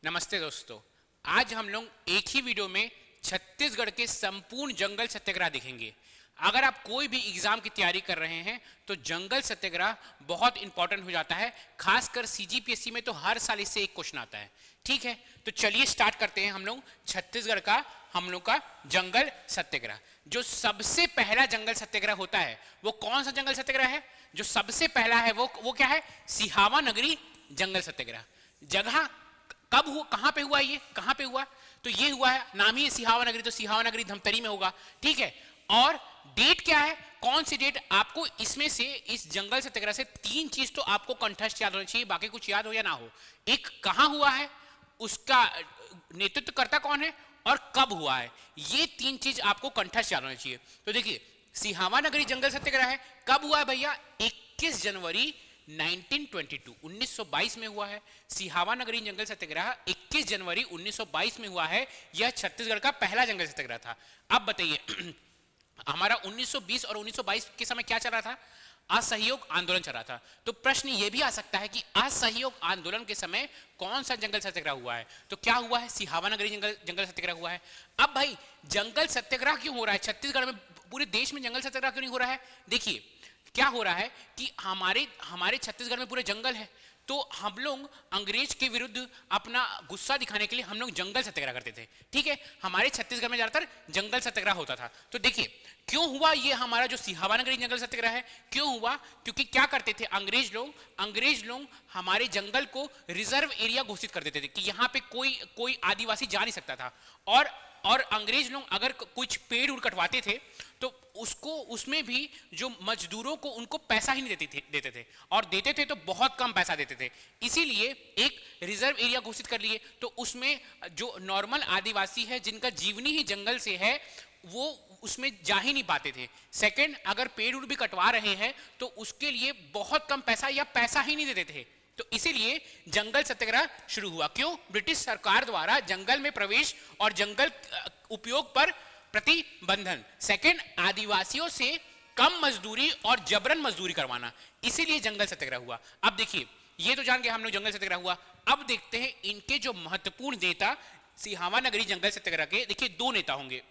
नमस्ते दोस्तों। आज हम लोग एक ही वीडियो में छत्तीसगढ़ के संपूर्ण जंगल सत्याग्रह देखेंगे। अगर आप कोई भी एग्जाम की तैयारी कर रहे हैं तो जंगल सत्याग्रह बहुत इंपॉर्टेंट हो जाता है, खासकर सीजीपीएससी में तो हर साल इससे एक क्वेश्चन आता है। ठीक है, तो चलिए स्टार्ट करते हैं हम लोग छत्तीसगढ़ का जंगल सत्याग्रह। जो सबसे पहला जंगल सत्याग्रह होता है वो कौन सा जंगल सत्याग्रह है? जो सबसे पहला है वो क्या है? सिहावा नगरी जंगल सत्याग्रह। जगह कब हुआ, कहां पे हुआ, ये कहां पे हुआ? तो ये हुआ है, नाम ही सिहावा नगरी, तो सिहावा नगरी धमतरी में होगा। ठीक है, और डेट क्या है, कौन सी डेट? आपको इसमें से, इस जंगल सत्याग्रह से तीन चीज तो आपको कंठस्थ याद होना चाहिए, बाकी कुछ याद हो या ना हो। एक, कहां हुआ है, उसका नेतृत्वकर्ता कौन है, और कब हुआ है। ये तीन चीज आपको कंठस्थ याद होना चाहिए। तो देखिए, सिहावा नगरी जंगल सत्याग्रह है, कब हुआ है भैया? 21 जनवरी 1922 में हुआ है। सिहावा नगरी जंगल सत्याग्रह 21 जनवरी 1922 में हुआ है। यह छत्तीसगढ़ का पहला जंगल सत्याग्रह था। अब बताइए, हमारा 1920 और 1922 के समय क्या चल रहा था? असहयोग आंदोलन चल रहा था। तो प्रश्न यह भी आ सकता है कि असहयोग आंदोलन के समय कौन सा जंगल सत्याग्रह हुआ है? तो क्या हुआ है? सिहावा नगरी जंगल सत्याग्रह हुआ है। अब भाई, जंगल सत्याग्रह क्यों हो रहा है छत्तीसगढ़ में? पूरे देश में जंगल सत्याग्रह क्यों नहीं हो रहा है? देखिए, क्या हो रहा है कि हमारे छत्तीसगढ़ में पूरे जंगल है, तो हम लोग अंग्रेज के विरुद्ध अपना गुस्सा दिखाने के लिए हम लोग जंगल सत्याग्रह करते थे। ठीक है, हमारे छत्तीसगढ़ में ज्यादातर जंगल सत्याग्रह होता था। तो देखिए, क्यों हुआ ये हमारा जो सिहावा नगरी जंगल सत्याग्रह है? क्यों हुआ? क्योंकि क्या करते थे अंग्रेज लोग हमारे जंगल को रिजर्व एरिया घोषित कर देते थे कि यहाँ पे कोई आदिवासी जा नहीं सकता था। और अंग्रेज लोग अगर कुछ पेड़ उड़ कटवाते थे तो उसमें भी जो मजदूरों को उनको पैसा ही नहीं देते थे, और देते थे तो बहुत कम पैसा देते थे। इसीलिए एक रिजर्व एरिया घोषित कर लिए, तो उसमें जो नॉर्मल आदिवासी है जिनका जीवनी ही जंगल से है, वो उसमें जा ही नहीं पाते थे। सेकंड, अगर पेड़ उड़ भी कटवा रहे हैं तो उसके लिए बहुत कम पैसा या पैसा ही नहीं देते थे। तो इसीलिए जंगल सत्याग्रह शुरू हुआ। क्यों? ब्रिटिश सरकार द्वारा जंगल में प्रवेश और जंगल उपयोग पर प्रतिबंधन। सेकंड, आदिवासियों से कम मजदूरी और जबरन मजदूरी करवाना, इसीलिए जंगल सत्याग्रह हुआ। अब देखिए, ये तो जान गए हम लोग जंगल सत्याग्रह हुआ। अब देखते हैं इनके जो महत्वपूर्ण नेता सिहावा नगरी जंगल सत्याग्रह के। देखिए, दो नेता होंगे।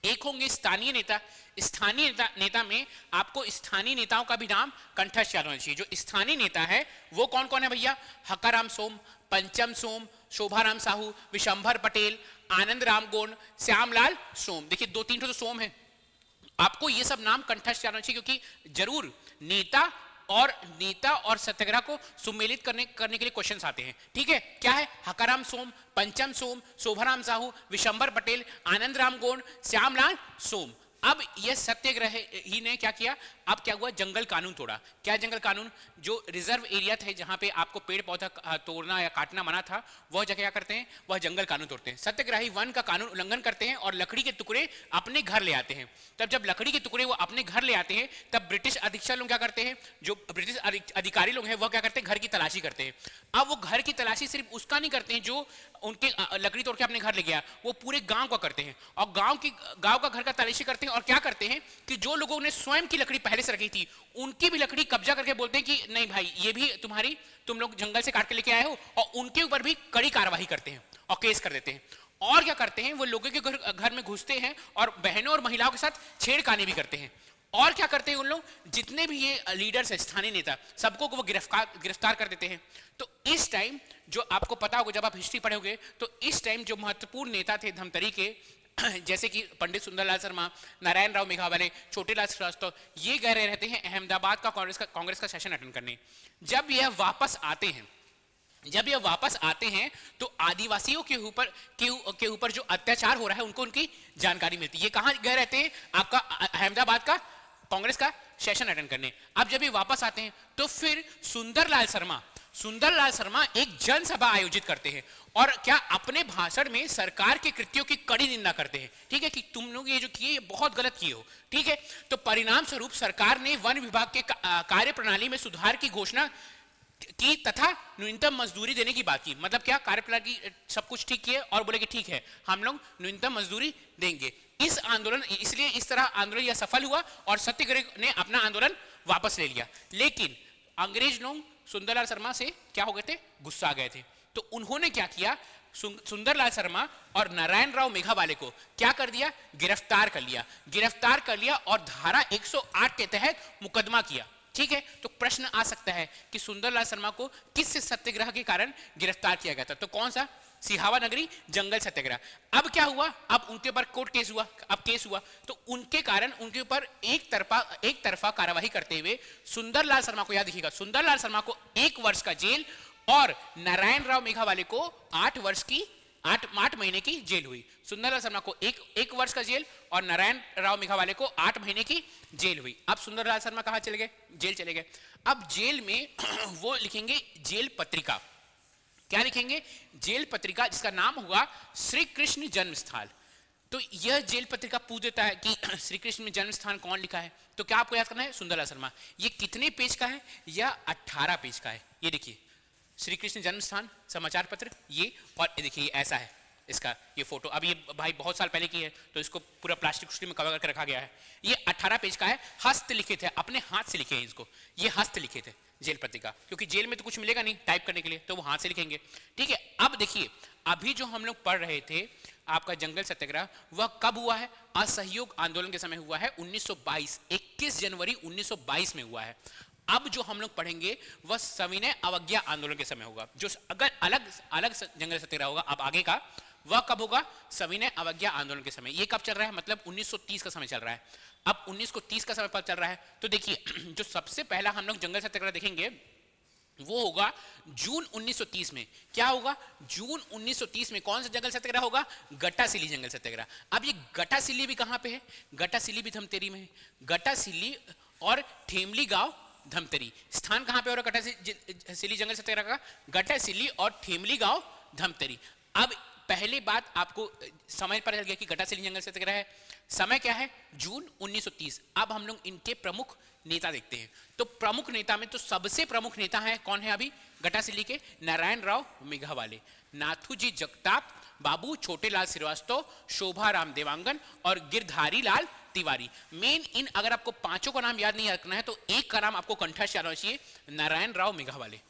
एक होंगे स्थानीय नेता। स्थानीय नेता में आपको स्थानीय नेताओं का भी नाम कंठस्थ याद होना चाहिए। जो स्थानीय नेता है वो कौन कौन है भैया? हकाराम सोम, पंचम सोम, शोभाराम साहू, विशंभर पटेल, आनंद राम गोंड, श्यामलाल सोम। देखिए, दो तीन तो सोम है। आपको ये सब नाम कंठस्थ याद होना चाहिए, क्योंकि जरूर नेता और सत्याग्रह को सुमेलित करने के लिए क्वेश्चंस आते हैं। ठीक है, क्या है? हकाराम सोम, पंचम सोम, शोभाराम साहू, विशंभर पटेल, आनंद राम गोंड, श्यामलाल सोम। अब यह सत्याग्रह ही ने क्या किया? अब क्या हुआ? जंगल कानून तोड़ा। क्या जंगल कानून? जो रिजर्व एरिया थे जहां पे आपको पेड़ पौधा तोड़ना या काटना मना था, वह जगह क्या करते हैं? वह जंगल कानून तोड़ते हैं। सत्याग्रही वन का कानून उल्लंघन करते हैं और लकड़ी के टुकड़े अपने घर ले आते हैं। तब जब लकड़ी के टुकड़े वो अपने घर ले आते हैं, तब ब्रिटिश अधीक्षक लोग क्या करते हैं? जो ब्रिटिश अधिकारी लोग हैं वह क्या करते हैं? घर की तलाशी करते हैं। अब वो घर की तलाशी सिर्फ उसका नहीं करते हैं जो उनके लकड़ी तोड़ के अपने घर ले गया, वो पूरे गांव का करते हैं। और गांव का घर का तलाशी करते हैं, और क्या करते हैं कि जो लोगों ने स्वयं की लकड़ी पहले से रखी थी उनकी भी लकड़ी कब्जा करके बोलते हैं कि नहीं भाई, ये भी तुम लोग जंगल से काट के लेके आए हो, और उनके ऊपर भी कड़ी कार्रवाई करते हैं और केस कर देते हैं। और क्या करते हैं? वो लोगों के घर में घुसते हैं और बहनों और महिलाओं के साथ छेड़खानी भी करते हैं। और क्या करते हैं उन लोग? जितने भी ये लीडर्स है, स्थानीय नेता, सबको वो गिरफ्तार कर देते हैं। तो इस टाइम, जो आपको पता होगा जब आप हिस्ट्री पढ़ोगे, तो इस टाइम जो महत्वपूर्ण नेता थे धमतरी के, जैसे कि पंडित सुंदरलाल शर्मा, नारायण राव मेघावाले, छोटेलाल श्रीवास्तव, ये गए रहते हैं अहमदाबाद का कांग्रेस का सेशन अटेंड करने। जब यह वापस आते हैं तो आदिवासियों के ऊपर जो अत्याचार हो रहा है उनको उनकी जानकारी मिलती है। ये कहां गए रहते हैं? आपका अहमदाबाद का कांग्रेस का सेशन अटेंड करने। अब जब ये वापस आते हैं तो फिर सुंदरलाल शर्मा एक जनसभा आयोजित करते हैं, और क्या अपने भाषण में सरकार के कृत्यों की कड़ी निंदा करते हैं। ठीक है, कि तुम लोग ये जो किए, ये बहुत गलत किए हो। ठीक है, तो परिणाम स्वरूप सरकार ने वन विभाग के कार्य प्रणाली में सुधार की घोषणा की तथा न्यूनतम मजदूरी देने की बात की। मतलब क्या? कार्यप्रणाली की सब कुछ ठीक किए और बोले कि ठीक है, हम लोग न्यूनतम मजदूरी देंगे। इसलिए इस तरह आंदोलन यह सफल हुआ और सत्याग्रह ने अपना आंदोलन वापस ले लिया। लेकिन अंग्रेज लोग सुंदरलाल शर्मा से क्या हो गए थे? गुस्सा आ गए थे। तो उन्होंने क्या किया, सुंदरलाल शर्मा और नारायण राव मेघावाले को क्या कर दिया, गिरफ्तार कर लिया और धारा 108 के तहत मुकदमा किया। ठीक है, तो प्रश्न आ सकता है कि सुंदरलाल शर्मा को किस सत्याग्रह के कारण गिरफ्तार किया गया था, तो कौन सा, सिहावा नगरी जंगल सत्याग्रह। अब क्या हुआ, अब उनके ऊपर कोर्ट केस हुआ, अब केस हुआ तो उनके कारण उनके ऊपर एक तरफा कार्यवाही करते हुए सुंदरलाल शर्मा को, याद रखिएगा, सुंदरलाल शर्मा को 1 वर्ष का जेल और नारायण राव मेघावाले को 8 महीने की जेल हुई। सुंदरलाल शर्मा को एक वर्ष का जेल और नारायण राव मेघावाले को 8 महीने की जेल हुई। अब सुंदरलाल शर्मा कहां चले गए, जेल चले गए। अब जेल में वो लिखेंगे जेल पत्रिका, क्या लिखेंगे, जेल पत्रिका, जिसका नाम होगा श्री कृष्ण जन्मस्थल। तो यह जेल पत्रिका पूछ देता है कि श्री कृष्ण में जन्म स्थान कौन लिखा है, तो क्या आपको याद करना है, सुंदरलाल शर्मा। ये कितने पेज का है, यह 18 पेज का है। ये देखिए श्री कृष्ण जन्म स्थान समाचार पत्र, ये, और देखिए ऐसा है इसका ये फोटो। अब ये भाई बहुत साल पहले की है तो इसको पूरा प्लास्टिक में कवर करके रखा गया है। ये 18 पेज का है, हस्त लिखित है, अपने हाथ से लिखे हैं इसको, ये हस्त लिखित है जेल पत्रिका, क्योंकि जेल में तो कुछ मिलेगा नहीं टाइप करने के लिए, तो वो हाथ से लिखेंगे। ठीक है, अब देखिए अभी जो हम लोग पढ़ रहे थे आपका जंगल सत्याग्रह, वह कब हुआ है, असहयोग आंदोलन के समय हुआ है, 1922, 21 जनवरी 1922 में हुआ है। अब जो हम लोग पढ़ेंगे वह सविनय अवज्ञा आंदोलन के समय होगा। जो अगर अलग जंगल सत्याग्रह होगा अब आगे का, वह कब होगा, सविनय अवज्ञा आंदोलन के समय। ये कब चल रहा है, मतलब 1930 का समय चल रहा है। अब 1930 का समय पर चल रहा है, तो देखिए जो सबसे पहला हम लोग जंगल सत्याग्रह देखेंगे वो होगा जून 1930 में। क्या होगा, जून 1930 में कौन सा जंगल सत्याग्रह होगा, गटासिल्ली जंगल सत्याग्रह। अब ये गटासिल्ली भी कहां पे है, गटासिल्ली भी धमतरी में है। गटासिल्ली और ठेमली गांव धमतरी, स्थान कहां पे हो रहा है गटासिल्ली जंगल सत्याग्रह का, गटासिल्ली और ठेमली गांव धमतरी। अब पहले बात आपको समय पर चल गया कि गटासिल्ली जंगल सत्याग्रह है, समय क्या है, जून 1930। अब हम लोग इनके प्रमुख नेता देखते हैं। तो प्रमुख नेता में तो सबसे प्रमुख नेता है कौन है अभी गटासिल्ली के, नारायण राव मेघावाले, नाथूजी जगताप, बाबू छोटेलाल श्रीवास्तव, शोभा राम देवांगन और गिरधारी लाल तिवारी। मेन इन अगर आपको पांचों का नाम याद नहीं रखना है तो एक का नाम आपको कंठस्थ याद होना चाहिए, नारायण राव मेघावाले।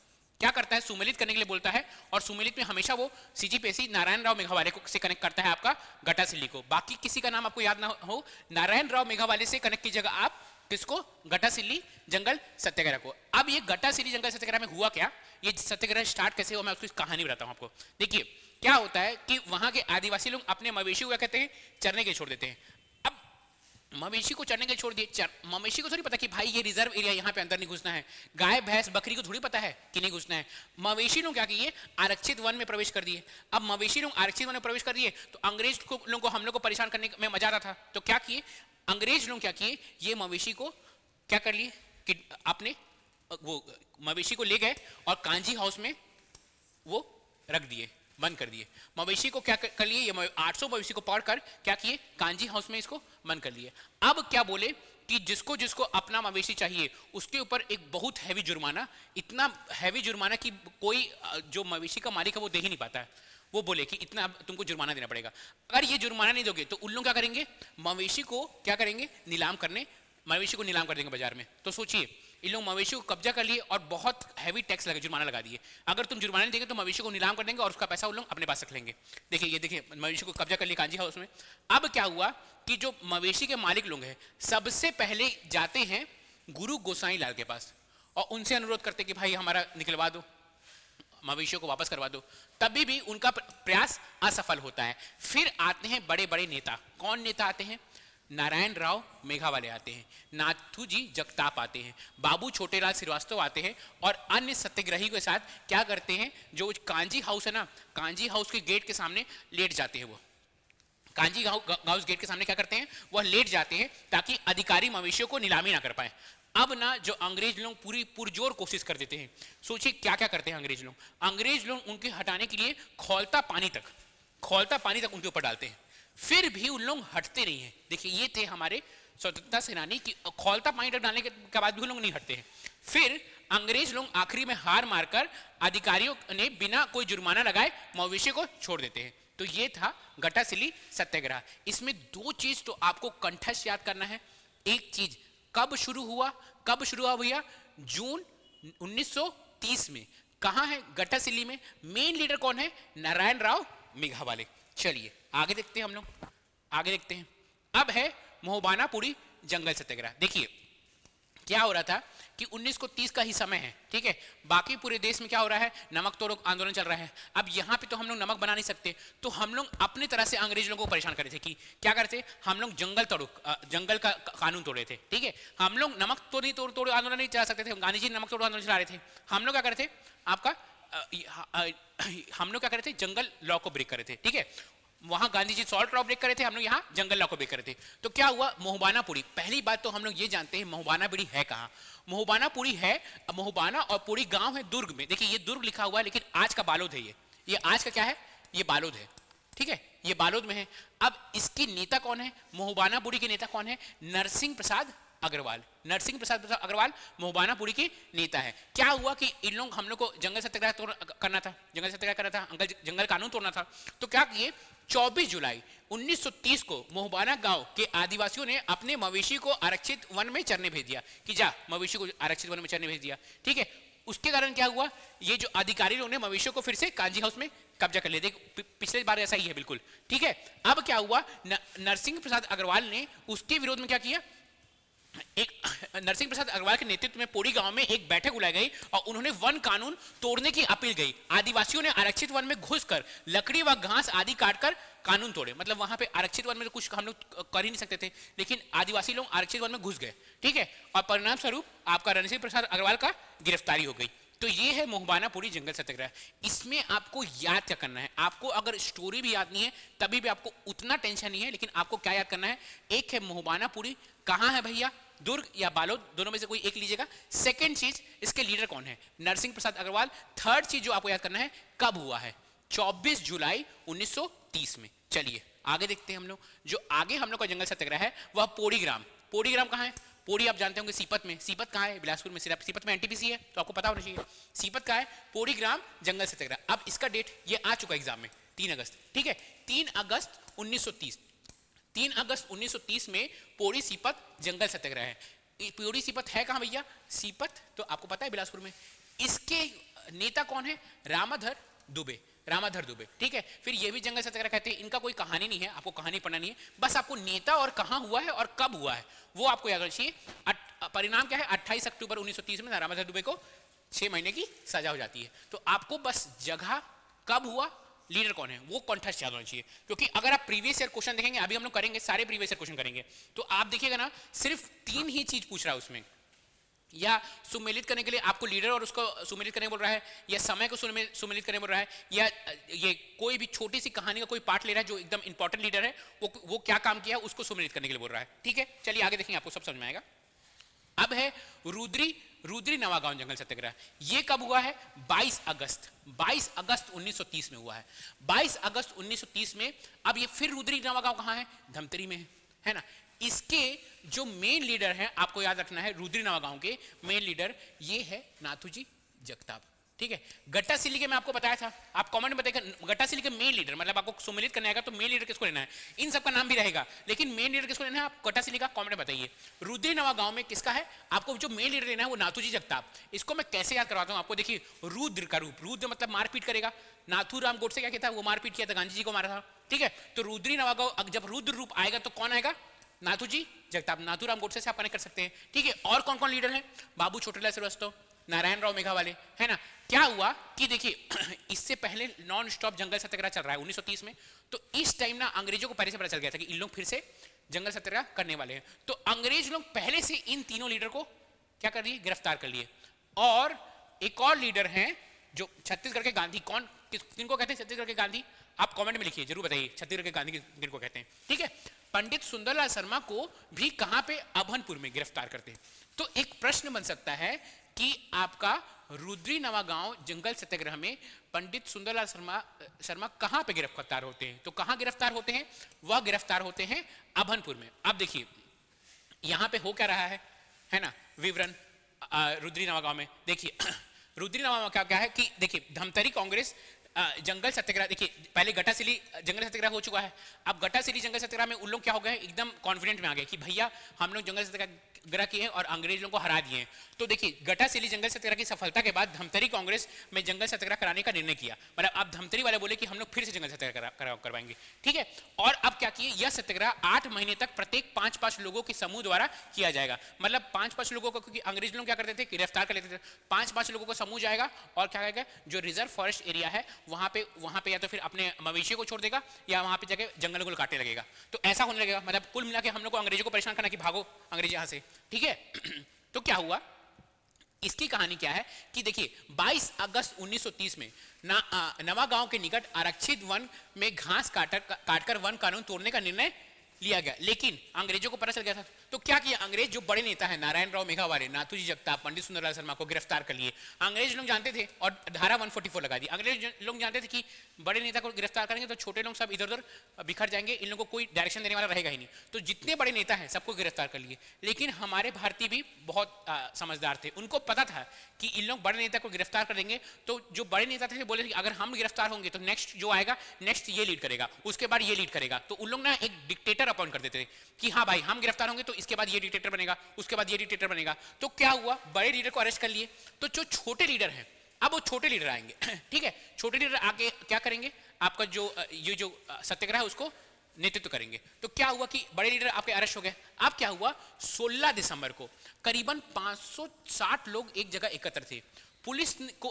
क्या करता है, सुमेलित करने के लिए बोलता है, और सुमेलित में हमेशा वो सीजीपीएससी नारायण राव मेघावाले को से कनेक्ट करता है आपका गटासिल्ली को। बाकी किसी का नाम आपको याद ना हो, नारायण राव मेघावाले से कनेक्ट कीजिएगा आप किसको, गटासिल्ली जंगल सत्याग्रह को। अब ये गटासिल्ली जंगल सत्याग्रह में हुआ क्या, ये सत्याग्रह स्टार्ट कैसे हुआ, मैं उसकी कहानी बताता हूं आपको। देखिए क्या होता है कि वहां के आदिवासी लोग अपने मवेशी को क्या कहते हैं, चरने के छोड़ देते हैं। अब मवेशी को चरने के छोड़ दिए, मवेशी को थोड़ी पता कि भाई ये रिजर्व एरिया, यहाँ पे अंदर नहीं घुसना है। गाय भैंस बकरी को थोड़ी पता है कि नहीं घुसना है। मवेशी लोग क्या किए, आरक्षित वन में प्रवेश कर दिए। अब मवेशी लोग आरक्षित वन में प्रवेश कर दिए तो अंग्रेज लोगों को हम लोग को परेशान करने में मजा आ रहा था, तो क्या किए अंग्रेज लोग, क्या किए, ये मवेशी को क्या कर लिए कि अपने वो मवेशी को ले गए और कांजी हाउस में वो रख दिए, बंद कर दिए। मवेशी को क्या कर लिए, ये 800 मवेशी को पकड़कर क्या किए, कांजी हाउस में इसको बंद कर लिए। अब क्या बोले कि जिसको जिसको अपना मवेशी चाहिए उसके ऊपर एक बहुत हैवी जुर्माना, इतना हैवी जुर्माना कि कोई जो मवेशी का मालिक है वो दे ही नहीं पाता है। वो बोले कि इतना तुमको जुर्माना देना पड़ेगा। अगर ये जुर्माना नहीं दोगे तो उन लोग क्या करेंगे, मवेशी को क्या करेंगे, नीलाम करने, मवेशी को नीलाम कर देंगे बाजार में। तो सोचिए इन लोग मवेशी को कब्जा कर लिए और बहुत हैवी टैक्स लगा, जुर्माना लगा दिए। अगर तुम जुर्माना नहीं देंगे तो मवेशी को नीलाम कर देंगे और उसका पैसा उन लोग अपने पास रख लेंगे। देखिए ये देखिए मवेशी को कब्जा कर लिया कांजी हाउस में। अब क्या हुआ कि जो मवेशी के मालिक लोग हैं सबसे पहले जाते हैं गुरु गोसाई लाल के पास और उनसे अनुरोध करते कि भाई हमारा निकलवा दो, मवेशियों को वापस करवा दो। तभी भी उनका प्रयास असफल होता है। फिर आते हैं बड़े बड़े नेता। कौन नेता आते हैं, नारायण राव मेघावाले आते हैं, नाथूजी जगताप आते हैं, बाबू छोटेलाल श्रीवास्तव आते हैं और अन्य सत्याग्रही के साथ क्या करते हैं, जो कांजी हाउस है ना, कांजी हाउस के गेट के सामने लेट जाते हैं। वो कांजी हाउस गेट के सामने क्या करते हैं, वह लेट जाते हैं ताकि अधिकारी मवेशियों को नीलामी ना कर पाए। अब ना जो अंग्रेज लोग पूरी पुरजोर कोशिश कर देते हैं। सोचिए क्या क्या करते हैं अंग्रेज लोग उनके हटाने के लिए खौलता पानी तक उनके ऊपर डालते हैं, फिर भी उन लोग हटते नहीं है। देखिए ये थे हमारे स्वतंत्रता सेनानी की, खौलता पानी तक डालने के बाद भी उन लोग नहीं हटते हैं। फिर अंग्रेज लोग आखिरी में हार मारकर अधिकारियों ने बिना कोई जुर्माना लगाए मवेशी को छोड़ देते हैं। तो ये था गटासिल्ली सत्याग्रह। इसमें दो चीज तो आपको कंठस्थ याद करना है। एक चीज कब शुरू हुआ भैया, जून 1930 में। कहां है? गट्टासिल्ली में। मेन लीडर कौन है? नारायण राव मेघावाले। चलिए आगे देखते हैं हम लोग, आगे देखते हैं। अब है महोबानापुरी जंगल सत्याग्रह। देखिए क्या हो रहा था कि 1930 का ही समय है, ठीक है, बाकी पूरे देश में क्या हो रहा है, नमक तोड़ो आंदोलन चल रहा है। अब यहाँ पे तो हम लोग नमक बना नहीं सकते, तो हम लोग अपनी तरह से अंग्रेज लोगों को परेशान कर रहे थे कि क्या करते, हम लोग जंगल तोड़ो, जंगल का कानून तोड़ रहे थे, ठीक है। हम लोग नमक तो नहीं तोड़ो आंदोलन नहीं चला सकते थे, गांधी जी नमक तोड़ो आंदोलन चला रहे थे। हम लोग क्या करते, आपका हम लोग क्या करे थे, जंगल लॉ को ब्रेक करे थे, ठीक है। वहां Gandhi ji salt law break करे थे, हम लोग यहाँ जंगल लॉ को ब्रेक करे थे। तो क्या हुआ, महोबानापुरी, पहली बात तो हम लोग ये जानते हैं महोबानापुरी है कहाँ। महोबानापुरी है, महोबाना और पुरी गांव है दुर्ग में। देखिए ये दुर्ग लिखा हुआ है, लेकिन आज का बालोद है ये आज का क्या है, ये बालोद है, ठीक है, ये बालोद में है। अब इसकी नेता कौन है, महोबानापुरी के नेता कौन है, नरसिंह प्रसाद अग्रवाल। नरसिंह प्रसाद अग्रवाल महोबानापुरी के नेता है। क्या हुआ कि इन लोग, हम लोग को जंगल सत्याग्रह करना था, जंगल सत्याग्रह करना था, जंगल कानून तोड़ना था। तो क्या किए, 24 जुलाई 1930 को महोबाना गांव के आदिवासियों ने अपने मवेशी को आरक्षित वन में चरने भेज दिया, कि जा मवेशी को आरक्षित वन में चरने भेज दिया, ठीक है। उसके कारण क्या हुआ, ये जो अधिकारी लोग ने मवेशियों को फिर से कांजी हाउस में कब्जा कर लिया। देख पिछले बार ऐसा ही है बिल्कुल, ठीक है। अब क्या हुआ, नरसिंह प्रसाद अग्रवाल ने उसके विरोध में क्या किया, एक नरसिंह प्रसाद अग्रवाल के नेतृत्व में पोड़ी गांव में एक बैठक बुलाई गई और उन्होंने वन कानून तोड़ने की अपील गई। आदिवासियों ने आरक्षित वन में घुसकर लकड़ी व घास आदि काटकर कानून तोड़े। मतलब वहां पे आरक्षित वन में तो कुछ हम लोग कर ही नहीं सकते थे, लेकिन आदिवासी लोग आरक्षित वन में घुस गए, ठीक है। और परिणाम स्वरूप आपका रणसिंह प्रसाद अग्रवाल का गिरफ्तारी हो गई। तो ये है महोबानापुरी जंगल सत्याग्रह। इसमें आपको याद क्या करना है, आपको अगर स्टोरी भी याद नहीं है तभी भी आपको उतना टेंशन नहीं है, लेकिन आपको क्या याद करना है, एक है महोबानापुरी, कहां है भैया, दुर्ग या बालोद, दोनों में से कोई एक लीजिएगा। सेकंड चीज, इसके लीडर कौन है, नरसिंह प्रसाद अग्रवाल। थर्ड चीज जो आपको याद करना है, कब हुआ है, 24 जुलाई 1930 में। चलिए आगे देखते हैं हम लोग। जो आगे हम लोग का जंगल सत्याग्रह है वह पोड़ी ग्राम। पोड़ी ग्राम कहां है, पोड़ी आप जानते होंगे सीपत में। सीपत कहां है, बिलासपुर में। सीपत में एनटीपीसी है तो आपको पता होना चाहिए। सीपत कहां है, पोड़ी ग्राम जंगल सत्याग्रह। अब इसका डेट ये आ चुका एग्जाम में, 3 अगस्त, ठीक है, 3 अगस्त 1930। 3 अगस्त 1930 में पोड़ी सीपत जंगल सत्याग्रह है। पोड़ी सीपत है कहां भैया, सीपत तो आपको पता है बिलासपुर में। इसके नेता कौन है, रामाधर दुबे, रामाधर दुबे, ठीक है। फिर ये भी जंगल सत्याग्रह कहते हैं। इनका कोई कहानी नहीं है, आपको कहानी पढ़ना नहीं है, बस आपको नेता और कहां हुआ है और कब हुआ है वो आपको याद रखना चाहिए। परिणाम क्या है, 28 अक्टूबर 1930 में रामाधर दुबे को 6 महीने की सजा हो जाती है। तो आपको बस जगह, कब हुआ, लीडर कौन है, वो कॉन्टेक्स्ट याद होना चाहिए। क्योंकि अगर आप प्रीवियस ईयर क्वेश्चन देखेंगे, अभी हम लोग करेंगे सारे प्रीवियस ईयर क्वेश्चन करेंगे, तो आप देखिएगा ना सिर्फ 3 ही चीज पूछ रहा है उसमें। या सुमेलित करने के लिए आपको लीडर और उसको सुमेलित करने बोल रहा है, या समय को सुमेलित करने बोल रहा है, या ये कोई भी छोटी सी कहानी का कोई पार्ट ले रहा है जो एकदम इंपॉर्टेंट लीडर है, वो क्या काम किया उसको सुमेलित करने के लिए बोल रहा है, ठीक है। चलिए आगे देखेंगे, आपको सब समझ में आएगा। अब है रुद्री नवागांव जंगल सत्याग्रह। ये कब हुआ है, 22 अगस्त 1930 में हुआ है। 22 अगस्त 1930 में। अब ये फिर रुद्री नवागांव कहां है, धमतरी में है ना। इसके जो मेन लीडर हैं, आपको याद रखना है, रुद्री नवागांव के मेन लीडर ये है नाथूजी जगताप, ठीक है। गट्टासिल्ली के मैं आपको बताया था, आप कमेंट में बताइएगा गट्टासिल्ली के मेन लीडर, मतलब आपको सुमेलित करने आएगा तो मेन लीडर किसको लेना है, इन सबका नाम भी रहेगा, लेकिन मेन लीडर किसको लेना है, आप गट्टासिल्ली का कमेंट में बताइए। रुद्री नवागांव में किसका है, आपको जो मेन लीडर लेना है वो नाथूजी जगताप। इसको मैं कैसे याद करवाता हूँ आपको, देखिए रुद्र का रूप, रुद्र मतलब मारपीट करेगा। नाथूराम गोडसे क्या कहता है, वो मारपीट किया था, गांधी जी को मारा था, ठीक है। तो रुद्री नवागांव जब रुद्र रूप आएगा तो कौन आएगा, नाथूजी जगताप। नाथूराम गोडसे से आप कनेक्ट कर सकते हैं, ठीक है। और कौन कौन लीडर हैं, बाबू छोटेलाल श्रीवास्तव, नारायण राव मेघावाले, है ना। क्या हुआ कि देखिए इससे पहले नॉन स्टॉप जंगल सत्याग्रह चल रहा है 1930 में। तो इस टाइम ना अंग्रेजों को पहले से पता चल गया था कि इन लोग फिर से जंगल सत्याग्रह करने वाले हैं। तो अंग्रेज लोग पहले से इन तीनों लीडर को क्या कर लिए, गिरफ्तार कर लिए। और एक और लीडर हैं जो छत्तीसगढ़ के गांधी, कौन किनको कहते हैं छत्तीसगढ़ के गांधी, आप कमेंट में लिखिए, जरूर बताइए छत्तीसगढ़ के गांधी किनको कहते हैं, ठीक है। पंडित सुंदरलाल शर्मा को भी कहां पे, अभनपुर में गिरफ्तार करते हैं। तो एक प्रश्न बन सकता है कि आपका रुद्री नवागांव जंगल सत्याग्रह में पंडित सुंदरलाल शर्मा कहां पे गिरफ्तार होते हैं, तो कहां गिरफ्तार होते हैं, वह गिरफ्तार होते हैं अभनपुर में। अब देखिए यहां पे हो क्या रहा है ना, विवरण रुद्री नवागांव में देखिए। रुद्री नवागांव क्या क्या है कि देखिए धमतरी कांग्रेस जंगल सत्याग्रह, देखिए पहले गटासिली जंगल सत्याग्रह हो चुका है, अब गटासिली जंगल सत्याग्रह में उन लोग क्या हो गए, एकदम कॉन्फिडेंट में आ गए कि भैया हम लोग जंगल सत्याग्रह किए हैं और अंग्रेज लोगों को हरा दिए हैं। तो देखिए गटासिली जंगल सत्याग्रह की सफलता के बाद धमतरी कांग्रेस में जंगल सत्याग्रह कराने का निर्णय किया, मतलब अब धमतरी वाले बोले कि हम लोग फिर से जंगल सत्याग्रह करवाएंगे, ठीक है। और अब क्या किए, यह सत्याग्रह 8 महीने तक प्रत्येक 5-5 लोगों के समूह द्वारा किया जाएगा, मतलब 5-5 लोगों को, क्योंकि अंग्रेज लोग क्या करते थे, गिरफ्तार कर लेते थे, 5-5 लोगों को समूह जाएगा और क्या करेगा, जो रिजर्व फॉरेस्ट एरिया है वहां पे या तो फिर अपने मवेशियों को छोड़ देगा या वहां पे जाके जंगलों को काटने लगेगा। तो ऐसा होने लगेगा, मतलब कुल मिला के हम लोग को अंग्रेजों को परेशान करना कि भागो अंग्रेज यहां से, ठीक है। तो क्या हुआ, इसकी कहानी क्या है कि देखिए 22 अगस्त 1930 में नवागांव के निकट आरक्षित वन में घास काटकर वन कानून तोड़ने का निर्णय लिया गया, लेकिन अंग्रेजों को पता चल गया था। तो क्या किया अंग्रेज, जो बड़े नेता है नारायण राव मेघावाले, नाथूजी जगताप, पंडित सुंदरलाल शर्मा को गिरफ्तार कर लिए। अंग्रेज लोग जानते थे और धारा 144 लगा दी। अंग्रेज लोग जानते थे कि बड़े नेता को गिरफ्तार करेंगे तो छोटे लोग सब इधर उधर बिखर जाएंगे, इन लोगों को कोई डायरेक्शन देने वाला रहेगा ही नहीं। तो जितने बड़े नेता हैं सबको गिरफ्तार कर लिए। लेकिन हमारे भारतीय भी बहुत समझदार थे, उनको पता था कि इन लोग बड़े नेता को गिरफ्तार कर देंगे तो जो बड़े नेता थे बोले कि अगर हम गिरफ्तार होंगे तो नेक्स्ट जो आएगा, नेक्स्ट ये लीड करेगा, उसके बाद ये लीड करेगा। तो उन लोग ना एक डिक्टेटर अपॉइंट कर देते थे कि हाँ भाई हम गिरफ्तार होंगे तो इसके बाद ये डिक्टेटर बनेगा, उसके बाद ये डिक्टेटर बनेगा। तो क्या हुआ, बड़े लीडर को अरेस्ट कर लिए। तो जो छोटे लीडर हैं, अब वो छोटे लीडर आएंगे, ठीक है, छोटे लीडर आके क्या करेंगे, आपका जो ये जो सत्याग्रह है उसको नेतृत्व करेंगे। तो क्या हुआ कि बड़े लीडर आपके अरेस्ट हो गए। अब क्या हुआ, 16 दिसंबर को करीबन 560 लोग एक जगह एकत्र थे। पुलिस को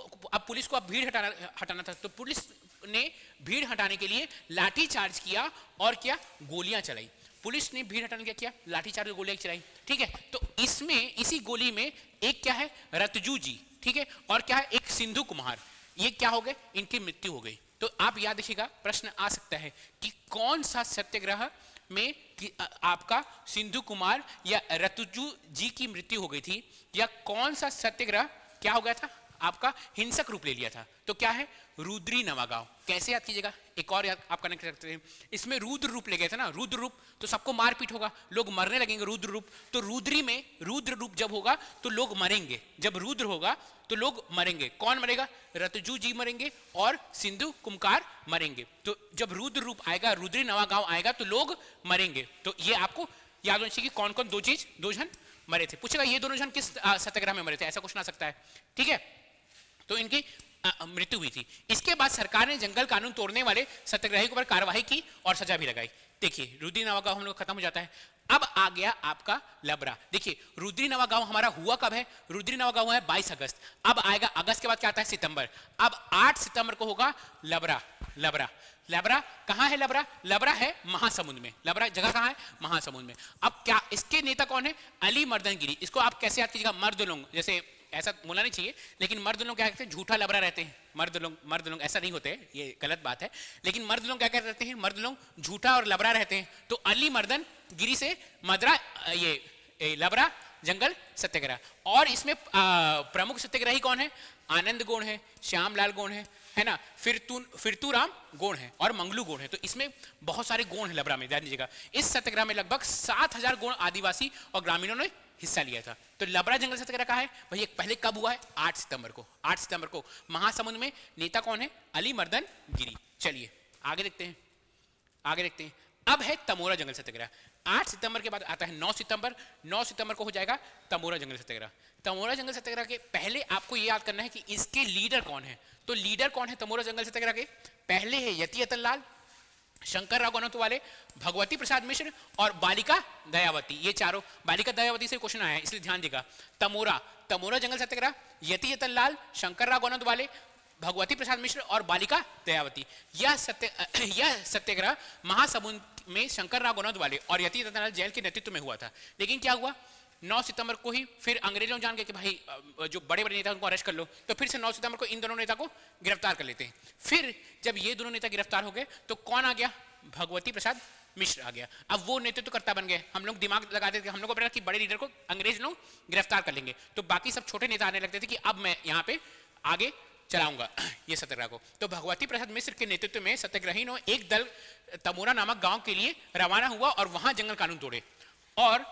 अब भीड़ हटाना था, तो पुलिस ने भीड़ हटाने के लिए लाठी चार्ज किया और क्या, गोलियां चलाई। पुलिस ने भीड़ हटाने क्या किया, लाठीचार्ज गोलियां चलाई, ठीक है। तो इसमें इसी गोली में एक क्या है, रतजू जी, ठीक है, और क्या है, एक सिंधु कुमार, ये क्या हो गए, इनकी मृत्यु हो गई। तो आप याद रखिएगा, प्रश्न आ सकता है कि कौन सा सत्याग्रह में कि आपका सिंधु कुमार या रतजू जी की मृत्यु हो गई थी, या कौन सा सत्याग्रह क्या हो गया था, आपका हिंसक रूप ले लिया था। तो क्या है, रुद्री नवागांव। कैसे याद कीजिएगा, एक और याद आप कनेक्ट कर सकते हैं, इसमें रुद्र रूप ले गए थे ना, रुद्र रूप तो सबको मारपीट होगा, लोग मरने लगेंगे रुद्र रूप। तो रुद्री में रुद्र रूप जब होगा तो लोग मरेंगे, जब रुद्र होगा तो लोग मरेंगे। कौन मरेगा, रतजू जी मरेंगे और सिंधु कुमकार मरेंगे। तो जब रुद्र रूप आएगा, रुद्री नवागांव आएगा तो लोग मरेंगे। तो ये आपको याद होना चाहिए कि कौन कौन दो जन मरे थे। पूछेगा ये दोनों जन किस सत्याग्रह में मरे थे, ऐसा क्वेश्चन आ सकता है, ठीक है। तो इनकी मृत्यु हुई थी। इसके बाद सरकार ने जंगल कानून तोड़ने वाले सत्याग्रहियों पर कार्रवाई की और सजा भी लगाई। देखिए रुद्री नवागांव हम लोग खत्म हो जाता है। अब आ गया आपका लबरा। देखिए रुद्री नवागांव हमारा हुआ कब है, रुद्री नवागांव है 22 अगस्त। अब आएगा अगस्त के बाद क्या आता है, सितंबर। अब 8 सितंबर को होगा लबरा। लबरा कहां है, लबरा है महासमुंद में। लबरा जगह कहां है, महासमुंद में। अब क्या इसके नेता कौन है, अली मर्दन गिरी। इसको आप कैसे याद कीजिएगा, मर्द लोग, जैसे ऐसा बोलना नहीं चाहिए, लेकिन मर्द लोग क्या कहते हैं, झूठा लबरा रहते हैं। मर्द लोग ऐसा नहीं होते, ये गलत बात है, लेकिन मर्द लोग क्या कहते हैं, मर्द लोग झूठा और लबरा रहते हैं। तो अली मर्दन गिरी से मदरा ये लबरा जंगल सत्याग्रह। और इसमें प्रमुख सत्याग्रही कौन है, आनंद गोण है, श्यामलाल गोण है ना, फिरतूराम गोण है और मंगलू गोण है। तो इसमें बहुत सारे गोण है लबरा में, ध्यान दीजिएगा। इस सत्याग्रह में लगभग 7000 गोण आदिवासी और ग्रामीणों ने हिस्सा लिया था। तो लबरा जंगल सत्याग्रह का है भाई, पहले कब हुआ है, 8 सितंबर को। 8 सितंबर को महासमुंद में। नेता कौन है, अली मर्दन गिरी। चलिए आगे देखते हैं। अब है तमोरा जंगल सत्याग्रह। 8 सितंबर के बाद आता है 9 सितंबर। 9 सितंबर को हो जाएगा तमोरा जंगल सत्याग्रह। तमोरा जंगल सत्याग्रह के पहले आपको ये याद करना है कि इसके लीडर कौन है। तो लीडर कौन है तमोरा जंगल सत्याग्रह के, पहले है यति अतल लाल, शंकर राव गौनत वाले, भगवती प्रसाद मिश्र और बालिका दयावती। ये चारों, बालिका दयावती से क्वेश्चन आया है इसलिए ध्यान देगा। तमोरा जंगल सत्याग्रह, यति अतल लाल, शंकर राव गौनत वाले, भगवती प्रसाद मिश्र और बालिका दयावती। यह सत्याग्रह महासमुंद में शंकर राव गौनत वाले और यति अतल लाल जेल के नेतृत्व में हुआ था। लेकिन क्या हुआ, 9 सितंबर को ही फिर अंग्रेजों जान गए कि भाई जो बड़े बड़े नेता उनको अरेस्ट कर लो, तो फिर से 9 सितंबर को इन दोनों नेता को गिरफ्तार कर लेते हैं। फिर जब ये दोनों नेता गिरफ्तार हो गए तो कौन आ गया, भगवती प्रसाद मिश्र आ गया। अब वो नेतृत्वकर्ता बन गए। हम लोग दिमाग लगाते थे, हम लोग को पता कि बड़े लीडर को अंग्रेज लोग गिरफ्तार कर लेंगे, तो बाकी सब छोटे नेता आने लगते थे कि अब मैं यहाँ पे आगे चलाऊंगा ये सत्याग्रह को। तो भगवती प्रसाद मिश्र के नेतृत्व में सत्याग्रहियों एक दल तमोरा नामक गांव के लिए रवाना हुआ और वहां जंगल कानून तोड़े। और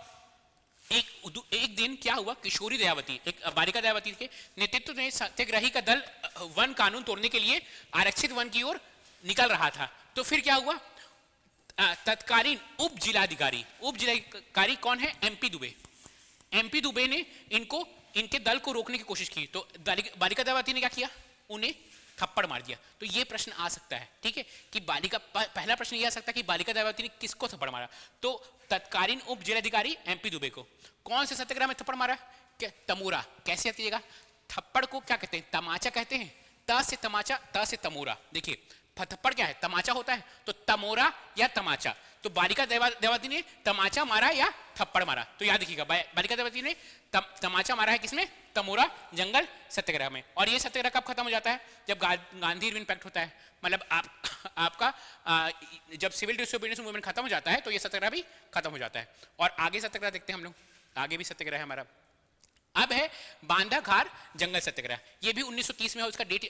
एक दिन क्या हुआ, किशोरी दयावती, एक बालिका दयावती के नेतृत्व में सत्याग्रही का दल वन कानून तोड़ने के लिए आरक्षित वन की ओर निकल रहा था। तो फिर क्या हुआ, तत्कालीन उप जिलाधिकारी कौन है, एमपी दुबे। एमपी दुबे ने इनके दल को रोकने की कोशिश की, तो बालिका दयावती ने क्या किया, उन्हें थप्पड़ मार दिया। तो ये प्रश्न आ सकता है, ठीक है, कि पहला प्रश्न ये आ सकता है कि बालिका दयावती ने किसको थप्पड़ मारा, तो तत्कालीन उप जिलाधिकारी एमपी दुबे को। कौन से सत्याग्रह में थप्पड़ मारा, क्या तमोरा, कैसे याद कीजिएगा, थप्पड़ को क्या कहते हैं, तमाचा कहते हैं, त से तमाचा, त से तमोरा। देखिए थप्पड़ क्या है, तमाचा होता है, तो तमोरा या तमाचा, तो बालिका दयावती ने तमाचा मारा या थप्पड़ मारा, तो याद रखिएगा बालिका दयावती ने तमाचा मारा है, किसमें, तमोरा जंगल सत्याग्रह में। और ये सत्याग्रह कब खत्म हो जाता है, जब गांधी इरविन पैक्ट होता है, मतलब आपका जब सिविल डिसोबीडियंस मूवमेंट खत्म हो जाता है तो ये सत्याग्रह भी खत्म हो जाता है। और आगे सत्याग्रह देखते हैं हम लोग, आगे भी सत्याग्रह है हमारा। अब है बांदाघार जंगल सत्याग्रह, ये भी 1930 में है, उसका डेट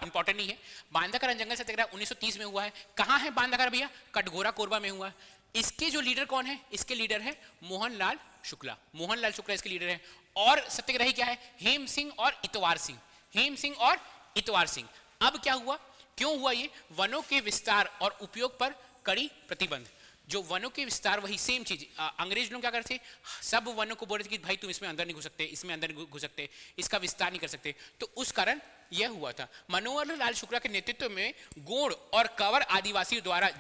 इंपॉर्टेंट नहीं है। बांदाघार जंगल सत्याग्रह 1930 में हुआ है। कहाँ है बांदाघार भैया, कटघोरा कोरबा में हुआ है। इसके जो लीडर कौन है, इसके लीडर है मोहनलाल शुक्ला। मोहनलाल शुक्ला इसके लीडर है। और सत्याग्रही क्या है, हेम सिंह और इतवार सिंह, हेम सिंह और इतवार सिंह। अब क्या हुआ, क्यों हुआ ये, वनों के विस्तार और उपयोग पर कड़ी प्रतिबंध। जो वनों के विस्तार, वही सेम चीज, अंग्रेज लोग क्या करते थे, सब वनों को बोल रहे थे कि भाई तुम इसमें अंदर नहीं घुस सकते, इसमें अंदर नहीं घुस सकते, इसका विस्तार नहीं कर सकते। तो उस कारण यह हुआ था। मनोहर लाल शुक्ला के नेतृत्व में गोंड और कंवर आदिवासियों द्वारा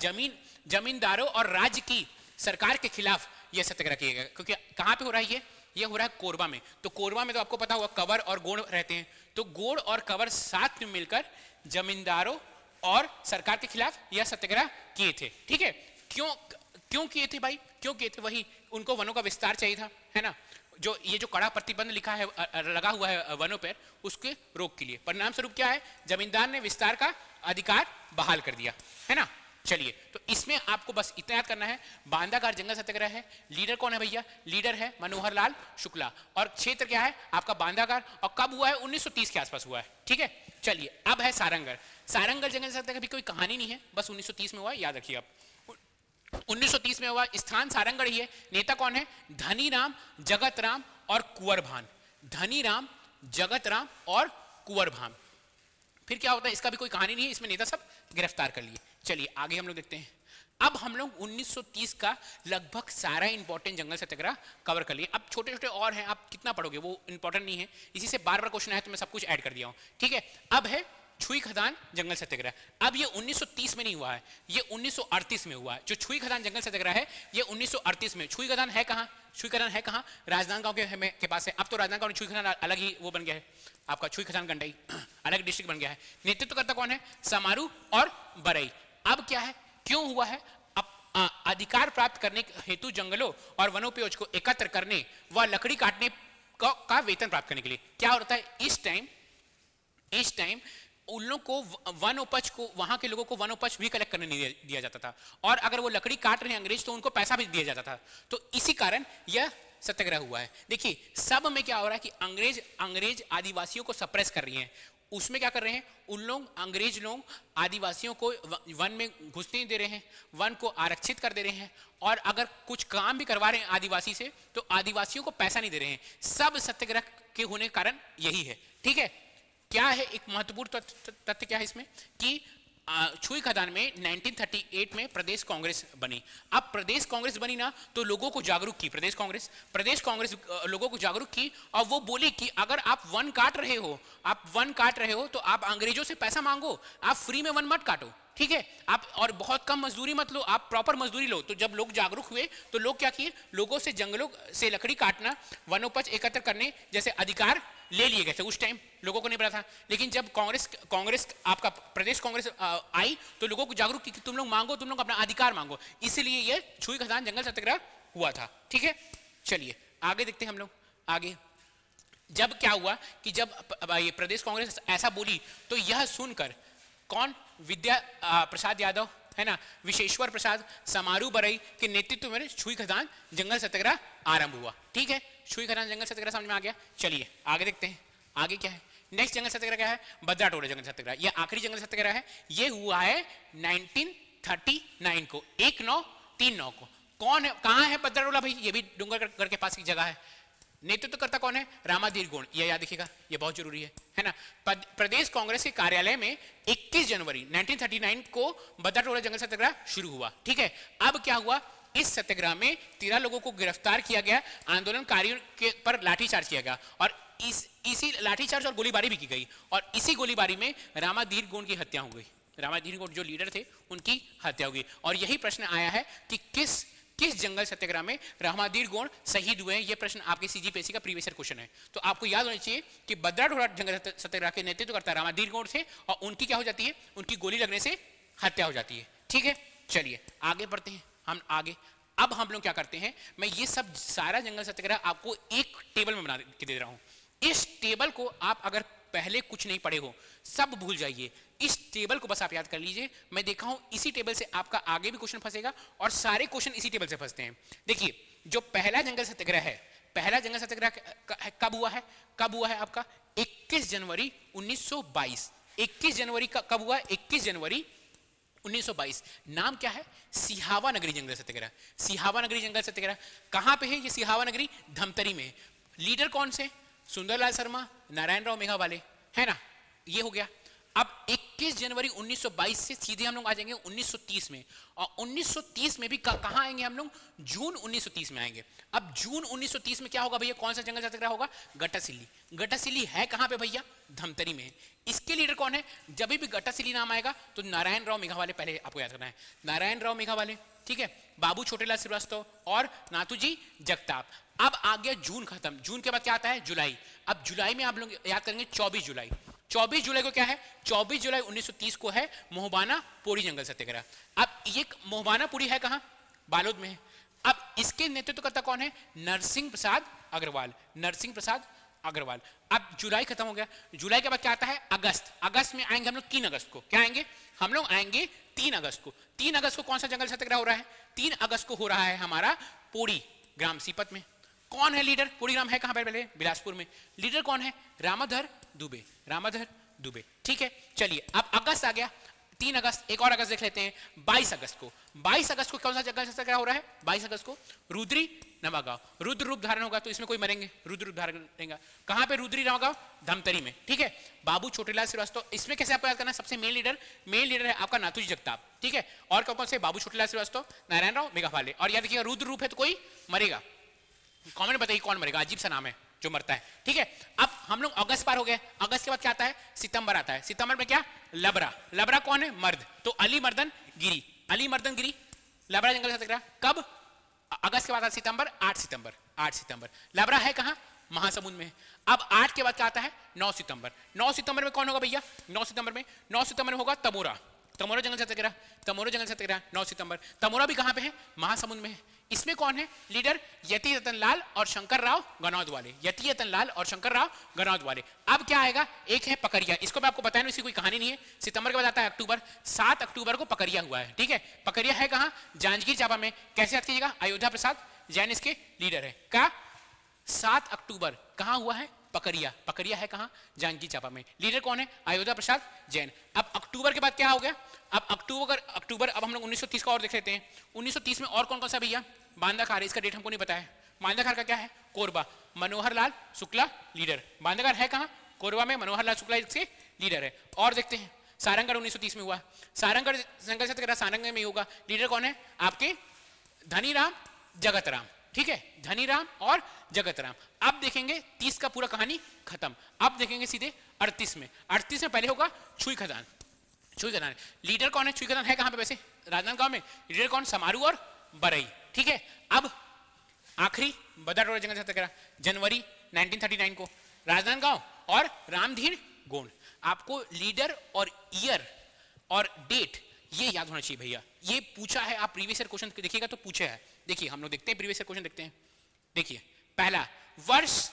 जमींदारों और राज्य की सरकार के खिलाफ यह सत्याग्रह किया गया। क्योंकि कहाँ पे हो रहा है ये हो रहा है कोरबा में। तो कोरबा में तो आपको पता हुआ कंवर और गोंड रहते हैं, तो गोंड और कंवर साथ में मिलकर जमींदारों और सरकार के खिलाफ यह सत्याग्रह किए थे। ठीक है, क्यों किए थे भाई, क्यों किए थे, वही उनको वनों का विस्तार चाहिए था, है ना। जो ये जो कड़ा प्रतिबंध लिखा है, लगा हुआ है वनों पर, उसके रोक के लिए परिणाम स्वरूप क्या है, जमींदार ने विस्तार का अधिकार बहाल कर दिया, है ना। चलिए, तो इसमें आपको बस इतना याद करना है, बांदाघाट जंगल सत्याग्रह है, लीडर कौन है भैया, लीडर है मनोहर लाल शुक्ला, और क्षेत्र क्या है आपका बांदाघाट, और कब हुआ है 1930 के आसपास हुआ है। ठीक है, चलिए अब है सारंगढ़। सारंगढ़ जंगल सत्याग्रह भी कोई कहानी नहीं है, बस 1930 में हुआ, याद रखिए आप 1930 में हुआ। स्थान सारंगढ़ ही है। नेता कौन है, धनीराम, जगतराम और कुंवर भान। धनीराम, जगतराम और कुंवर भान। फिर क्या होता है, इसका भी कोई कहानी नहीं है, इसमें नेता सब गिरफ्तार कर लिए। चलिए आगे हम लोग देखते हैं। अब हम लोग 1930 का लगभग सारा इंपॉर्टेंट जंगल सत्याग्रह कवर कर लिए। अब छोटे छोटे और हैं, आप कितना पढ़ोगे वो इंपॉर्टेंट नहीं है, इसी से बार बार क्वेश्चन आया तो मैं सब कुछ ऐड कर दिया हूं। ठीक है, अब है छुई खदान जंगल सत्याग्रह। अब ये 1930 में नहीं हुआ है, ये 1938 में हुआ है। जो छुई खदान जंगल सत्याग्रह है ये 1938 में। छुई खदान है कहाँ, छुई खदान है कहाँ, राजनांदगांव के पास है। अब तो राजनांदगांव छुई खदान अलग ही वो बन गया है, आपका छुई खदान गंडई अलग डिस्ट्रिक्ट बन गया है। नेतृत्व करता कौन है, समारू और बरई। अब क्या है, क्यों हुआ है, अधिकार प्राप्त करने हेतु जंगलों और वनोपयोज को एकत्र करने व लकड़ी काटने का वेतन प्राप्त करने के लिए क्या होता है, इस टाइम उन लोगों को वन उपज को, वहां के लोगों को वन उपज भी कलेक्ट करने नहीं दिया जाता था, और अगर वो लकड़ी काट रहे हैं अंग्रेज तो उनको पैसा भी दिया जाता था। तो इसी कारण यह सत्याग्रह हुआ है। देखिए सब में क्या हो रहा है कि अंग्रेज आदिवासियों को सप्रेस कर रही हैं। उसमें क्या कर रहे हैं, उन लोग अंग्रेज लोग आदिवासियों को वन में घुसने नहीं दे रहे हैं, वन को आरक्षित कर दे रहे हैं, और अगर कुछ काम भी करवा रहे हैं आदिवासी से तो आदिवासियों को पैसा नहीं दे रहे हैं। सब सत्याग्रह के होने के कारण यही है। ठीक है, क्या है एक महत्वपूर्ण तथ्य क्या है इसमें कि छुई खदान में 1938 में प्रदेश कांग्रेस बनी। अब प्रदेश कांग्रेस बनी ना तो लोगों को जागरूक की प्रदेश कांग्रेस लोगों को जागरूक की, और वो बोली कि अगर आप वन काट रहे हो तो आप अंग्रेजों से पैसा मांगो, आप फ्री में वन मत काटो। ठीक है, आप और बहुत कम मजदूरी मत लो, आप प्रॉपर मजदूरी लो। तो जब लोग जागरूक हुए तो लोग क्या किए, लोगों से जंगलों से लकड़ी काटना, वनोपज एकत्र करने जैसे अधिकार ले लिए गए थे। उस टाइम लोगों को नहीं पता था, लेकिन जब कांग्रेस आपका प्रदेश कांग्रेस आई तो लोगों को जागरूक की कि तुम लोग मांगो, तुम लोग अपना अधिकार मांगो। इसलिए यह छुई खदान जंगल सत्याग्रह हुआ था। ठीक है, चलिए आगे देखते हैं हम लोग। आगे जब क्या हुआ कि जब ये प्रदेश कांग्रेस ऐसा बोली तो यह सुनकर कौन, विद्या प्रसाद यादव है ना, विशेश्वर प्रसाद, समारू बरई के नेतृत्व में छुई खदान जंगल सत्याग्रह आरंभ हुआ। ठीक है, छुई खदान जंगल सत्याग्रह समझ में आ गया। चलिए आगे देखते हैं, आगे क्या है। नेक्स्ट जंगल सत्याग्रह क्या है, भद्रा टोला जंगल सत्याग्रह। यह आखिरी जंगल सत्याग्रह है, यह हुआ है 1939 को, 1939 को। कौन है, कहां है बद्राडोला भाई? ये भी डूंगरगढ़ के पास की जगह है। नेतृत्व करता कौन है? रामाधीर गोंड, ये याद रखिएगा, ये बहुत जरूरी है ना। प्रदेश कांग्रेस के कार्यालय में 21 जनवरी 1939 को बद्राडोला जंगल सत्याग्रह शुरू हुआ, ठीक है। अब क्या हुआ, इस सत्याग्रह में 13 लोगों को गिरफ्तार किया गया, आंदोलनकारियों के पर लाठीचार्ज किया गया और इसी लाठीचार्ज और गोलीबारी भी की गई और इसी गोलीबारी में रामाधीर गोंड की हत्या हो गई। रामाधीर गोंड जो लीडर थे उनकी हत्या हो गई और यही प्रश्न आया है कि किस जंगल सत्याग्रह में रामाधीर गोंड शहीद हुए हैं। यह प्रश्न आपके सीजीपीएससी का प्रीवियस ईयर क्वेश्चन है। तो आपको याद होना चाहिए कि बद्राडोला जंगल सत्याग्रह के नेतृत्व करता रामाधीर गोंड थे और उनकी क्या हो जाती है, उनकी गोली लगने से हत्या हो जाती है, ठीक है। चलिए आगे बढ़ते हैं हम आगे। अब हम लोग क्या करते हैं, मैं ये सब सारा जंगल सत्याग्रह आपको एक टेबल में बना के दे रहा हूं। इस टेबल को आप अगर पहले कुछ नहीं पढ़े हो, सब भूल जाइए, इस टेबल को बस आप याद कर लीजिए। मैं देखा हूं इसी टेबल से आपका आगे भी क्वेश्चन फंसेगा और सारे क्वेश्चन इसी टेबल से फंसते हैं। देखिए जो पहला जंगल सत्याग्रह है, पहला जंगल सत्याग्रह कब हुआ है? कब हुआ है आपका? 21 जनवरी 1922। 21 जनवरी का कब हुआ? 21 जनवरी 1922। नाम क्या है? सिहावा नगरी जंगल सत्याग्रह। सिहावा नगरी जंगल सत्याग्रह कहां पे है? ये सिहावा नगरी धमतरी में है। लीडर कौन से? सुंदरलाल शर्मा, नारायण राव मेघावाले, है ना। ये हो गया। अब 21 जनवरी 1922 से सीधे हम लोग आ जाएंगे 1930 में और 1930 में भी कहां आएंगे हम लोग? जून 1930 में आएंगे। अब जून 1930 में क्या होगा भैया? कौन सा जंगल सत्याग्रह होगा? गटासिल्ली। गटासिल्ली है कहां पे भैया? धमतरी में। इसके लीडर कौन है? जब भी गटासिल्ली नाम आएगा तो नारायण राव मेघावाले पहले आपको याद करना है। नारायण राव मेघावाले, ठीक है, बाबू छोटेलाल श्रीवास्तव और नाथूजी जगताप। अब आ गया जून खत्म। जून के बाद क्या आता है? जुलाई। अब जुलाई में आप लोग याद करेंगे 24 जुलाई। 24 जुलाई को क्या है? 24 जुलाई 1930 को है मोहबाना पुरी जंगल सत्याग्रह। अब ये मोहबाना पुरी है कहां? बालोद में है। अब इसके नेतृत्व करता कौन है? नरसिंह प्रसाद अग्रवाल। नरसिंह प्रसाद अग्रवाल। अब जुलाई खत्म हो गया। जुलाई के बाद क्या आता है? अगस्त। अगस्त में आएंगे हम लोग 3 अगस्त को। क्या आएंगे हम लोग? आएंगे 3 अगस्त को। 3 अगस्त को कौन सा जंगल सत्याग्रह हो रहा है? 3 अगस्त को हो रहा है हमारा पुरी ग्राम सीपत में। कौन है लीडर? पुरी ग्राम है कहां पे? पहले बिलासपुर में। लीडर कौन है? रामाधर दुबे। रामाधर दुबे, ठीक है। चलिए अब अगस्त आ गया, 3 अगस्त। एक और अगस्त देख लेते हैं, 22 अगस्त को। 22 अगस्त को कौन सा जंगल सत्याग्रह हो रहा है? 22 अगस्त को रुद्री नवागांव। रुद्र रूप धारण होगा तो इसमें कोई मरेंगे, रुद्र रूप धारण करेंगे। कहां पे? रुद्री नवागांव धमतरी में, ठीक है। बाबू छोटेलाल श्रीवास्तव, इसमें कैसे आपको याद करना है? सबसे मेन लीडर है आपका नाथूजी जगताप, ठीक है। और कौन से? बाबू छोटेलाल श्रीवास्तव, नारायण राव मेघावाले। और याद रखिएगा रुद्र रूप है तो कोई मरेगा। कॉमेंट बताइए कौन मरेगा? अजीब सा नाम है जो मरता है, ठीक है। अब हम लोग अगस्त पार हो गए। अगस्त के बाद क्या आता है? सितंबर आता है। सितंबर में क्या? लबरा। लबरा कौन है? मर्द। तो अली मर्दन गिरी। अली मर्दन गिरी लबरा जंगल सत्याग्रह कब? अगस्त के बाद आता है सितंबर, 8 सितंबर। 8 सितंबर। लबरा है कहां? महासमुंद में। अब 8 के बाद क्या आता है? 9 सितंबर। 9 सितंबर में कौन होगा भैया? 9 सितंबर में, 9 सितंबर में होगा तमोरा। तमोरा जंगल सत्याग्रह। तमोरा जंगल सत्याग्रह 9 सितंबर। तमोरा भी कहां पे है? महासमुंद में है। इसमें कौन है लीडर? यति रतन लाल और शंकर राव गनौद वाले। यति रतन लाल और शंकर राव गनौद वाले। अब क्या आएगा? एक है पकरिया। इसको मैं आपको बताया नहीं, इसकी कोई कहानी नहीं है। सितंबर के बाद आता है अक्टूबर। 7 अक्टूबर को पकरिया हुआ है, ठीक है। पकरिया है कहां? जांजगीर चांपा में। कैसे याद कीजिएगा? अयोध्या प्रसाद जैन इसके लीडर है। क्या? 7 अक्टूबर कहां हुआ है? पकरिया। पकरिया है कहां? जांजगीर चांपा में। लीडर कौन है? अयोध्या प्रसाद जैन। अब अक्टूबर के बाद क्या हो गया? अब अक्टूबर अब हम लोग 1930 का और देख लेते हैं। 1930 में और कौन कौन सा भैया? बांदाखार। इसका डेट हमको नहीं पता है। बांदाखार का क्या है? कोरबा। मनोहर लाल शुक्ला लीडर। बांदाखार है कहां? कोरबा में। मनोहर लाल शुक्ला इसके लीडर है। और देखते हैं सारंगगढ़ 1930 में हुआ। सारंगगढ़ जंगल सत्याग्रह सारंगगढ़ में होगा। लीडर कौन है? आपके धनीराम जगतराम, ठीक है। धनीराम और जगतराम। अब देखेंगे 30 का पूरा कहानी खत्म। अब देखेंगे सीधे 38 में। 38 में पहले होगा छुई खदान। छुई खदान लीडर कौन है? छुई खदान है कहां पे वैसे? राजनांदगांव में। लीडर कौन? समारू और बरई, ठीक है। अब आखिरी बद्राडोला जंगल सत्याग्रह जनवरी 1939 को। राजनांदगांव और रामधीर गोंड। आपको लीडर और ईयर और डेट ये याद होना चाहिए भैया। ये पूछा है, आप प्रीवियस ईयर क्वेश्चन देखिएगा तो पूछा है। देखिए हम लोग देखते हैं प्रीवियस ईयर क्वेश्चन देखते हैं। देखिए पहला वर्ष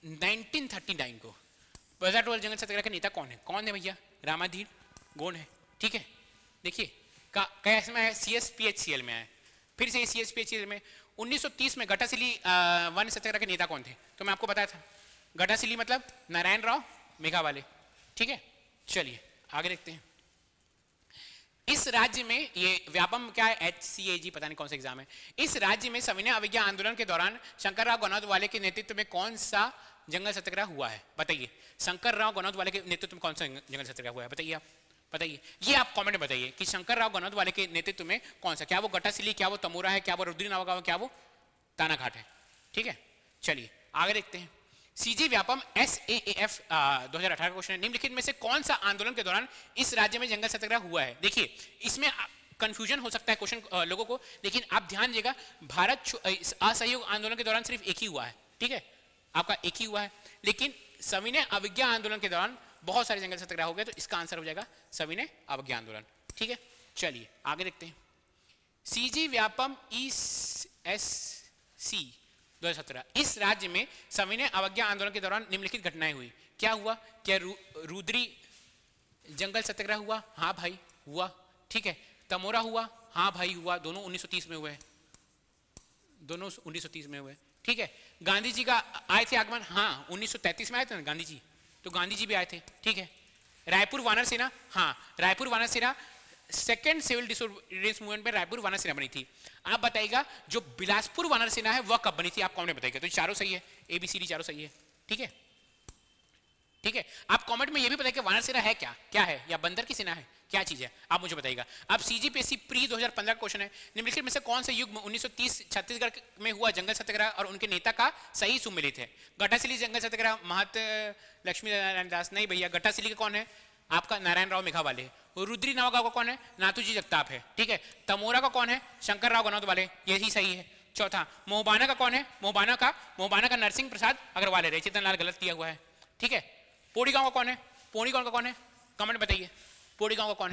1939 को बद्राडोला जंगल सत्याग्रह के नेता कौन है? कौन है भैया? रामाधीर गोंड है, ठीक है। देखिए कैसे में है? CSPHCL में है। फिर से CSPHCL में 1930 में गटासिली वन सत्याग्रह के नेता कौन थे? तो मैं आपको बताया था। गटासिली मतलब नारायण राव मेघावाले, ठीक है। चलिए आगे देखते हैं। इस राज्य में, ये व्यापम क्या है, HCAG पता नहीं कौन सा एग्जाम है, इस राज्य में सविनय अवज्ञा आंदोलन के दौरान शंकरराव गौनोत्वाले के नेतृत्व में कौन सा जंगल सत्याग्रह हुआ है? बताइए, शंकरराव गौनोत्वाले के नेतृत्व में कौन सा जंगल सत्याग्रह हुआ है? बताइए आप, बताइए, ये आप कमेंट में बताइए कि शंकरराव गौनोत्वाले के नेतृत्व में कौन सा, क्या वो गट्टासिली, क्या वो तमोरा है, क्या वो रुद्री नावगांव, क्या वो तानाघाट है? ठीक है, चलिए आगे देखते हैं। सीजी व्यापम SAAF 2018 का क्वेश्चन है, निम्नलिखित में से कौन सा आंदोलन के दौरान इस राज्य में जंगल सत्याग्रह हुआ है? देखिए इसमें कंफ्यूजन हो सकता है क्वेश्चन लोगों को, लेकिन आप ध्यान दीजिएगा, भारत असहयोग आंदोलन के दौरान सिर्फ एक ही हुआ है, ठीक है, आपका एक ही हुआ है, लेकिन सविनय अवज्ञा आंदोलन के दौरान बहुत सारे जंगल सत्याग्रह हो गए, तो इसका आंसर हो जाएगा सविनय अवज्ञा आंदोलन। ठीक है, चलिए आगे देखते हैं। सीजी व्यापम ESC 2017, इस राज्य में सविनय अवज्ञा आंदोलन के दौरान निम्नलिखित घटनाएं हुई। क्या हुआ? क्या रुद्री जंगल सत्याग्रह हुआ? हाँ भाई हुआ। ठीक है, तमोरा हुआ? हाँ भाई हुआ, दोनों 1930 में हुए, दोनों 1930 में हुए। ठीक है, गांधी जी का आए थे आगमन? हाँ 1933 में आए थे ना गांधी जी, तो गांधी जी भी आए थे। ठीक है, रायपुर वानर सेना? हाँ, रायपुर वानर सेना सेकेंड सिविल डिसोबीडियंस मूवमेंट में रायपुर वानर सेना बनी थी। आप बताइएगा जो बिलासपुर वानर सेना है वह कब बनी थी? आप कमेंट में बताइएगा। तो चारों सही है, ABCD चारों सही है। ठीक है, ठीक है, आप कमेंट में ये भी बताइए वानर सेना है क्या, क्या है, या बंदर की सेना है, क्या चीज है, आप मुझे बताइएगा। अब CGPSC प्री 2015 का क्वेश्चन है, निम्नलिखित में से कौन से युग में 1930 छत्तीसगढ़ में हुआ जंगल सत्याग्रह और उनके नेता का सही सुमेलित है? गट्टासिली जंगल सत्याग्रह महत लक्ष्मी नारायण दास? नहीं भैया, गट्टासिली का कौन है? आपका नारायण राव मेघावाले। रुद्री नावगांव का कौन है? नाथूजी जगताप है। ठीक है, तमोरा का कौन है? शंकरराव गौनोत्वाले, यही सही है। चौथा, मोहबाना का कौन है? मोहबाना का नरसिंह प्रसाद अग्रवाल है, चेतन लाल गलत किया हुआ है। ठीक है, पोड़ी गांव का कौन है? पोड़ी गांव का कौन है? कमेंट बताइए, पोड़ी गांव का कौन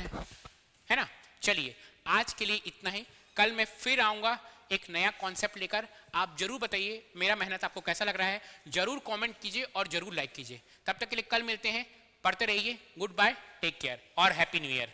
है ना। चलिए आज के लिए इतना ही, कल मैं फिर आऊंगा एक नया कॉन्सेप्ट लेकर। आप जरूर बताइए मेरा मेहनत आपको कैसा लग रहा है, जरूर कमेंट कीजिए और जरूर लाइक कीजिए। तब तक के लिए कल मिलते हैं, पढ़ते रहिए। गुड बाय, टेक केयर और हैप्पी न्यू ईयर।